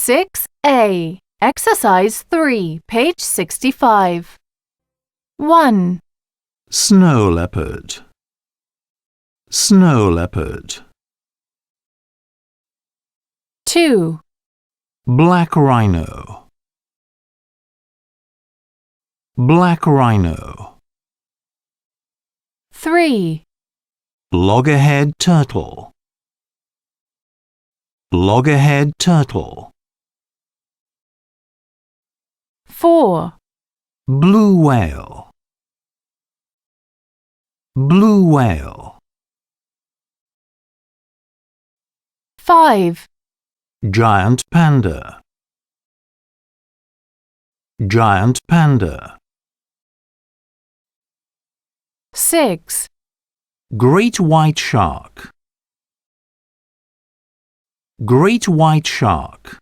6A. Exercise 3, page 65. 1, Snow leopard. Snow leopard. 2, Black rhino. Black rhino. 3, Loggerhead turtle. Loggerhead turtle. 4, Blue whale. Blue whale. 5, Giant panda. Giant panda. 6, Great white shark. Great white shark.